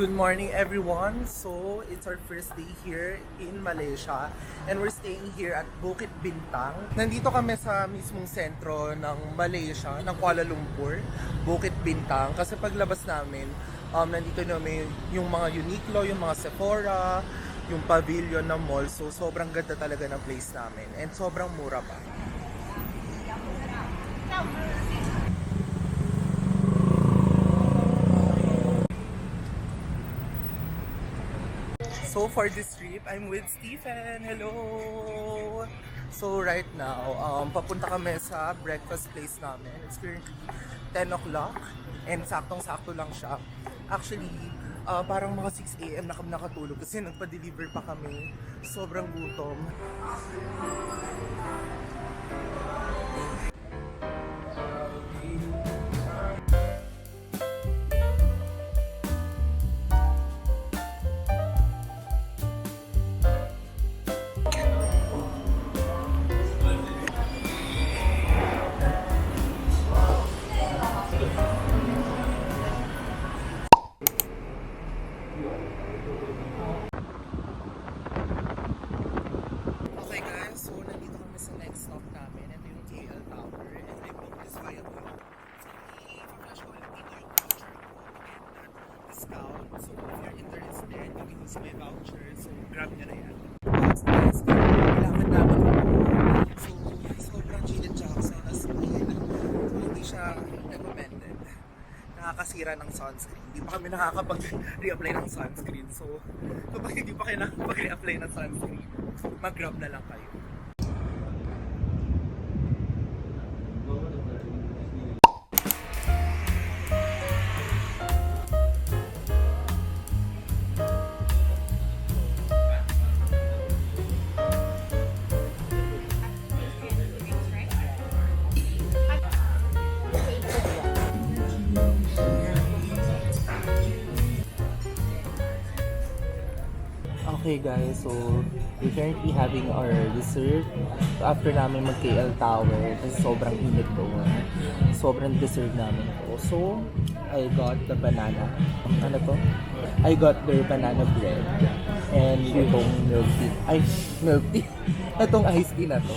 Good morning everyone. So, it's our first day here in Malaysia and we're staying here at Bukit Bintang. Nandito kami sa mismong sentro ng Malaysia, ng Kuala Lumpur, Bukit Bintang. Kasi paglabas namin, nandito namin yung mga Uniqlo, yung mga Sephora, yung pavilion ng mall. So, sobrang ganda talaga ng place namin and sobrang mura pa. So for this trip, I'm with Stephen. Hello! So right now, papunta kami sa breakfast place namin. It's currently 10 o'clock and saktong-sakto lang siya. Actually, parang mga 6 a.m. na kami nakatulog kasi nagpa-deliver pa kami. Sobrang gutom. Okay guys, so nandito kami sa next stop namin. Ito yung KL Tower and I booked this via Grab. So i-flash ko lang dito yung voucher ko and that discount. So if you're interested, you can use my voucher. So grab nyo na yan. Guys, kailangan namin ito. So sobrang Janet Jackson as in. So hindi siya recommended. Nakakasira ng sunscreen. Hindi pa kami nakakapag-reapply ng sunscreen. So kapag hindi pa kayo nakakapag-reapply ng sunscreen, mag-grab na lang kayo. Okay guys, so we're currently having our dessert. So after namin mag-KL Tower, kasi sobrang init doon. Sobrang dessert namin ito. So, I got the banana. Ano to? I got their banana bread. And itong milk tea. Ay, milk tea. Itong iced tea na to.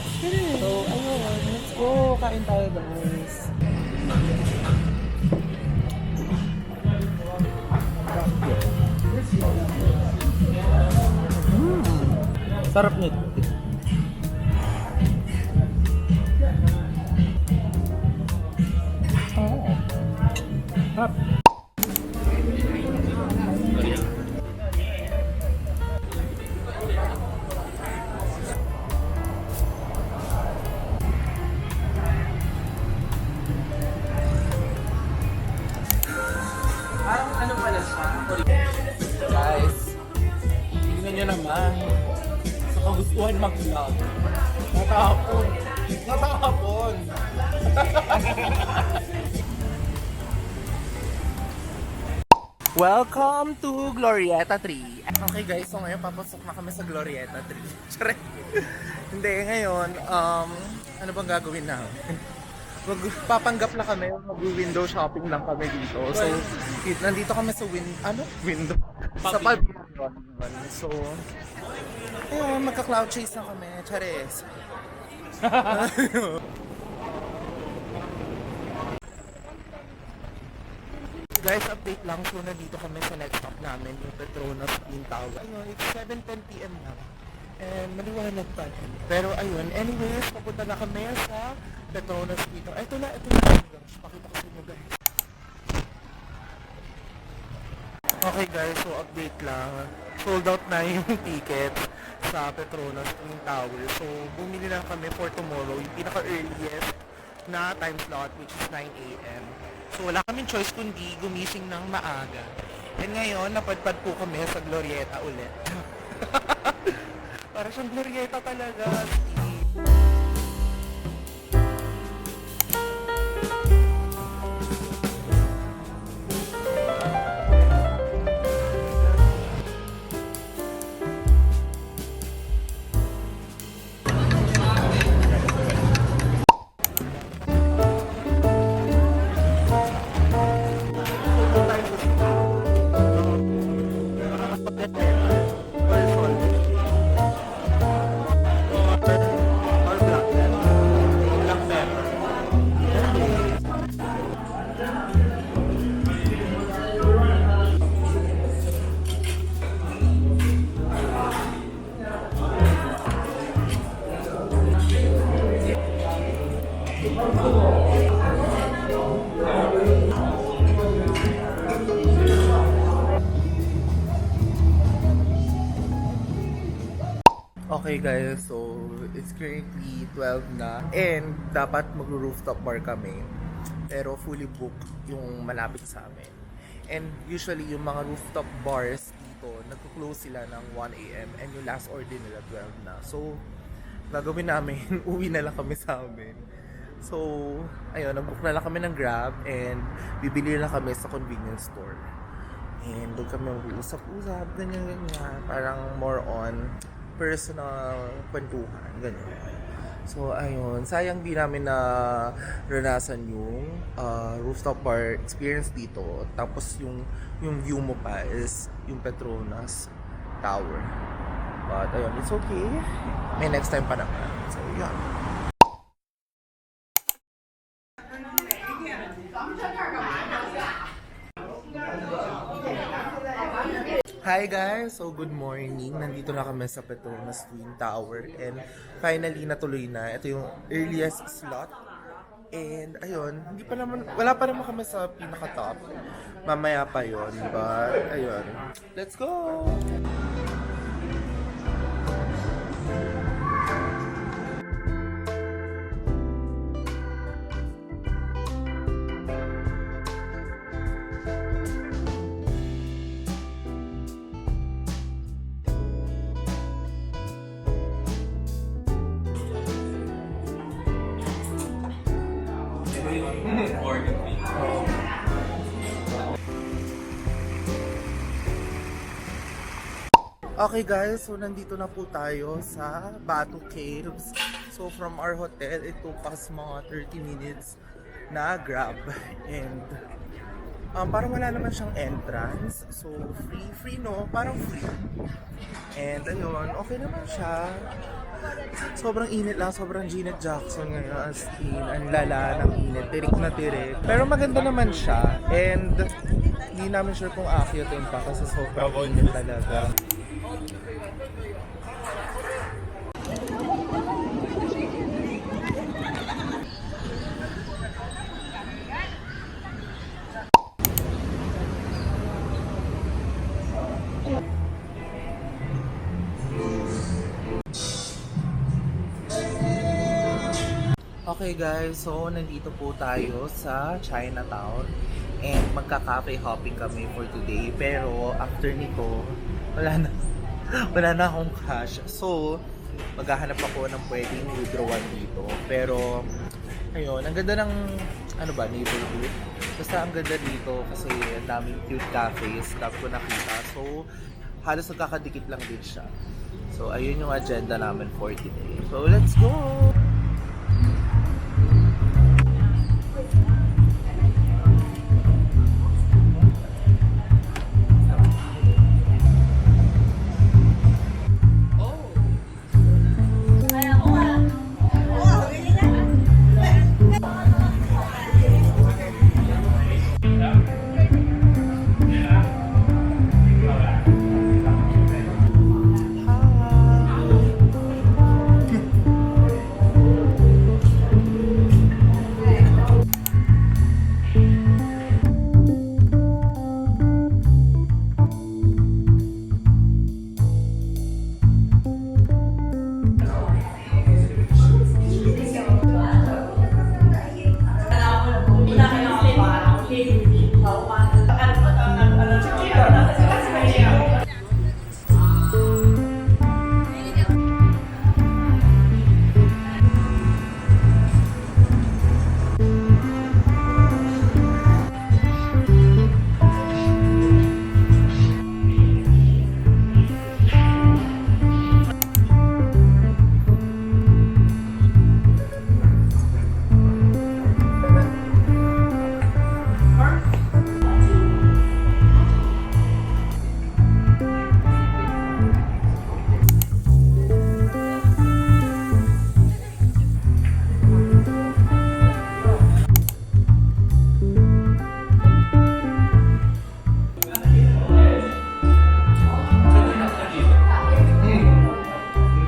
So, ayun. Let's go. Kain tayo guys. Sarap nito. Oh. Sarap. Parang ano pala siya? Guys, tingnan nyo naman. Kagustuhan mag-vlog. Natapon. Natapon. Welcome to Glorieta 3. Okay guys, so ngayon papasok na kami sa Glorieta 3. Tsare. Hindi, ngayon, ano bang gagawin namin? Papanggap na kami, mag-window shopping lang kami dito. So, nandito kami sa window? Sa pavilion. So, ayun, magka-cloud chase na kami. Chares. Guys, update lang. So, nandito kami sa next stop namin, yung Petronas Twin Tower. Ayun, it's 7:10 PM na. And maliwanag pa rin. Pero ayun, anyways, papunta na kami sa Petronas Twin Tower. Ito na. Guys. Pakita ko sa inyo, guys. Okay guys, so update lang. Sold out na yung ticket sa Petronas Twin Tower. So, bumili lang kami for tomorrow, yung pinaka-earliest na time slot, which is 9 a.m. So, wala kaming choice kundi gumising ng maaga. And ngayon, napadpad po kami sa Glorieta ulit. Para siyang Glorieta talaga. Or black pepper. Black pepper. Okay guys, so it's currently 12 na and dapat mag-rooftop bar kami. Pero fully booked yung malapit sa amin. And usually yung mga rooftop bars dito, nagko-close sila ng 1 a.m. and yung last order nila 12 na. So, gagawin namin, uwi na lang kami sa amin. So, ayun, nag-book na lang kami ng Grab and bibili na kami sa convenience store. And doon kami mag-uusap-usap, ganyan-ganyan. Parang more on personal kwentuhan, ganyan. So, ayun. Sayang di namin na ranasan yung rooftop bar experience dito. Tapos yung view mo pa is yung Petronas Tower. But, ayun, it's okay. May next time pa naman. So, yeah. Hi guys! So good morning. Nandito na kami sa Petronas Twin Tower and finally natuloy na. Ito yung earliest slot. And ayun, wala pa naman kami sa pinaka-top. Mamaya pa yon, but ayun. Let's go! Okay guys, so nandito na po tayo sa Batu Caves. So from our hotel, it took us mga 30 minutes na Grab. And parang wala naman siyang entrance. So free no? Parang free. And ayun, okay naman siya. Sobrang init lang, sobrang Janet Jackson ngayon as in, ang lala ng init, tirik na tirik. Pero maganda naman siya and hindi namin sure kung akyutin pa kasi sobrang init talaga. Okay guys, so nandito po tayo sa Chinatown and magka-cafe hopping kami for today. Pero after nito, wala na akong cash. So, maghahanap ako ng pwedeng withdrawal dito. Pero, ayun, ang ganda ng, neighborhood. Basta ang ganda dito kasi ang daming cute cafes, dami ko nakita. So, halos nagkakadikit lang din siya. So, ayun yung agenda namin for today. So, let's go!